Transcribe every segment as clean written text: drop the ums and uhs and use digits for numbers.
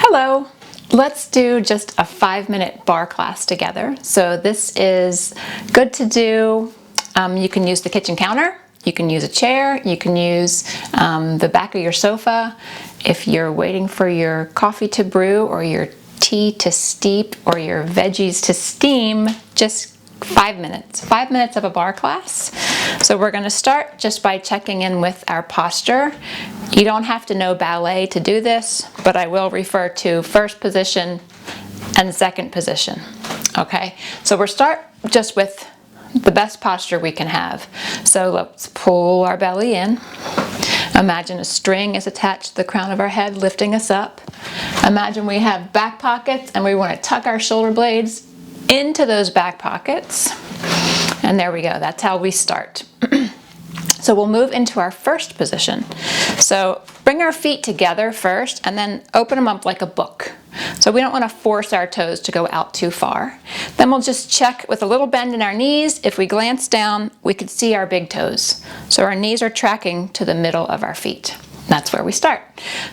Hello! Let's do just a 5-minute bar class together. So this is good to do. You can use the kitchen counter, you can use a chair, you can use the back of your sofa. If you're waiting for your coffee to brew or your tea to steep or your veggies to steam, just 5 minutes. 5 minutes of a bar class. So we're going to start just by checking in with our posture. You don't have to know ballet to do this, but I will refer to first position and second position. Okay, so we'll start just with the best posture we can have. So let's pull our belly in. Imagine a string is attached to the crown of our head, lifting us up. Imagine we have back pockets and we want to tuck our shoulder blades into those back pockets. And there we go, that's how we start. So we'll move into our first position. So bring our feet together first and then open them up like a book. So we don't want to force our toes to go out too far. Then we'll just check with a little bend in our knees. If we glance down, we can see our big toes. So our knees are tracking to the middle of our feet. That's where we start.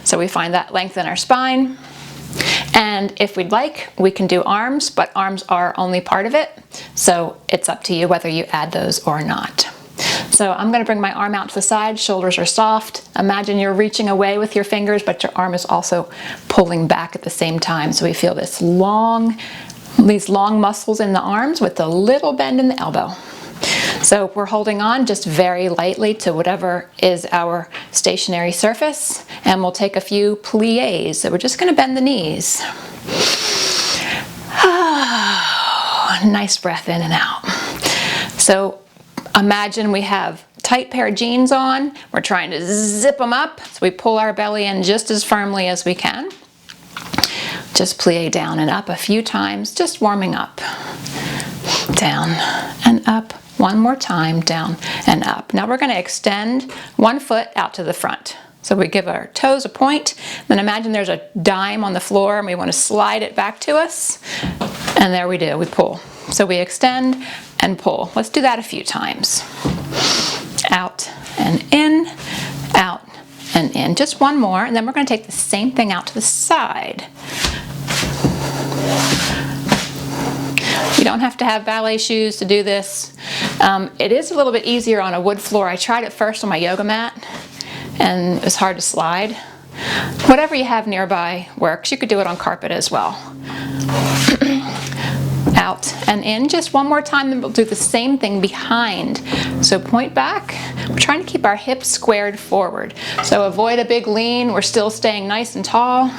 So we find that length in our spine. And if we'd like, we can do arms, but arms are only part of it. So it's up to you whether you add those or not. So I'm going to bring my arm out to the side, shoulders are soft. Imagine you're reaching away with your fingers, but your arm is also pulling back at the same time. So we feel these long muscles in the arms with a little bend in the elbow. So we're holding on just very lightly to whatever is our stationary surface, and we'll take a few pliés. So we're just going to bend the knees. Nice breath in and out. So imagine we have a tight pair of jeans on. We're trying to zip them up, so we pull our belly in just as firmly as we can. Just plie down and up a few times, just warming up. Down and up. One more time, down and up. Now we're going to extend one foot out to the front. So we give our toes a point, then imagine there's a dime on the floor and we want to slide it back to us. And there we do, we pull. So we extend and pull. Let's do that a few times. Out and in, out and in. Just one more, and then we're going to take the same thing out to the side. You don't have to have ballet shoes to do this. It is a little bit easier on a wood floor. I tried it first on my yoga mat, and it was hard to slide. Whatever you have nearby works. You could do it on carpet as well. Out and in. Just one more time, then we'll do the same thing behind. So point back. We're trying to keep our hips squared forward. So avoid a big lean. We're still staying nice and tall.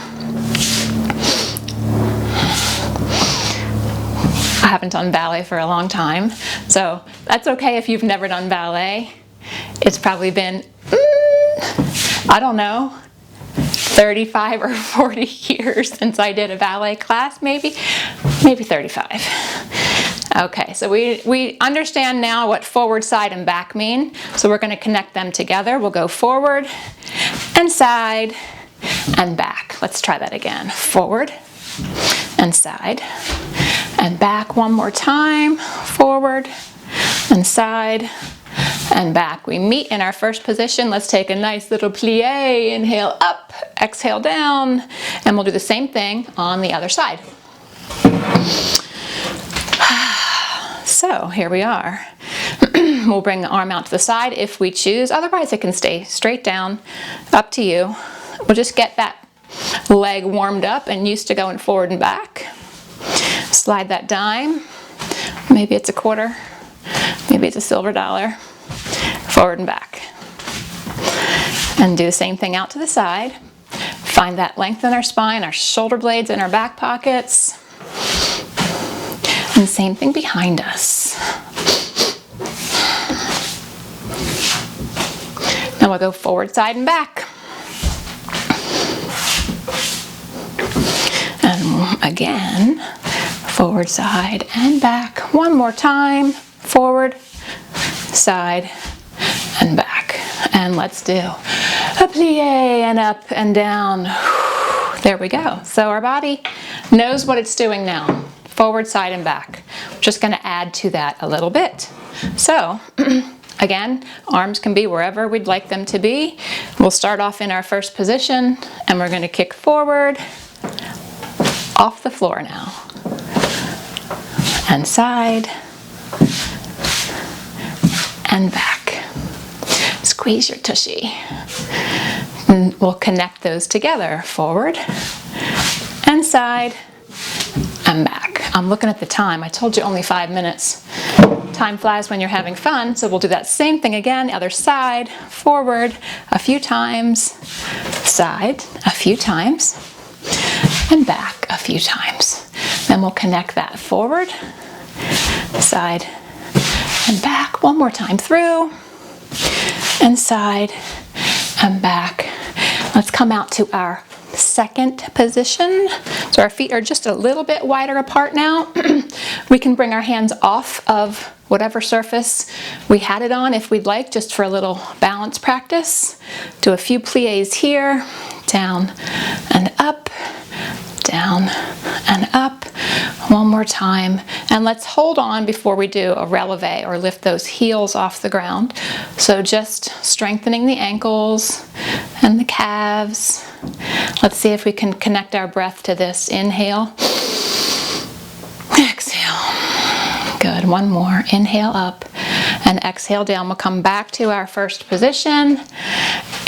I haven't done ballet for a long time, so that's okay if you've never done ballet. It's probably been, I don't know, 35 or 40 years since I did a ballet class, maybe 35. Okay, so we understand now what forward, side, and back mean, so we're going to connect them together. We'll go forward and side and back. Let's try that again. Forward and side and back one more time. Forward and side and back. We meet in our first position. Let's take a nice little plie. Inhale up, exhale down, and we'll do the same thing on the other side. So here we are. We'll bring the arm out to the side if we choose. Otherwise it can stay straight down. Up to you. We'll just get that leg warmed up and used to going forward and back. Slide that dime. Maybe it's a quarter. Maybe it's a silver dollar. Forward and back. And do the same thing out to the side. Find that length in our spine, our shoulder blades in our back pockets. And same thing behind us. Now we'll go forward, side, and back. And again, forward, side, and back. One more time. Forward, side, and back. And let's do a plie and up and down. There we go. So our body knows what it's doing now. Forward, side, and back. We're just going to add to that a little bit. So again, arms can be wherever we'd like them to be. We'll start off in our first position and we're going to kick forward, off the floor now. And side, and back. Squeeze your tushy. And we'll connect those together. Forward, and side, and back. I'm looking at the time. I told you only 5 minutes. Time flies when you're having fun, so we'll do that same thing again. Other side, forward a few times, side a few times, and back a few times. Then we'll connect that forward, side, and back. One more time through, and side, and back. Let's come out to our second position. So our feet are just a little bit wider apart now. We can bring our hands off of whatever surface we had it on if we'd like, just for a little balance practice. Do a few plies here, down and up, down and up. One more time. And let's hold on before we do a releve or lift those heels off the ground. So just strengthening the ankles and the calves. Let's see if we can connect our breath to this. Inhale, exhale. Good. One more. Inhale up and exhale down. We'll come back to our first position.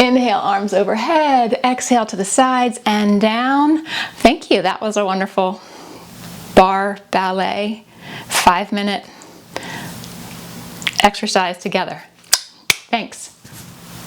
Inhale, arms overhead. Exhale to the sides and down. Thank you. That was a wonderful barre ballet 5-minute exercise together. Thanks.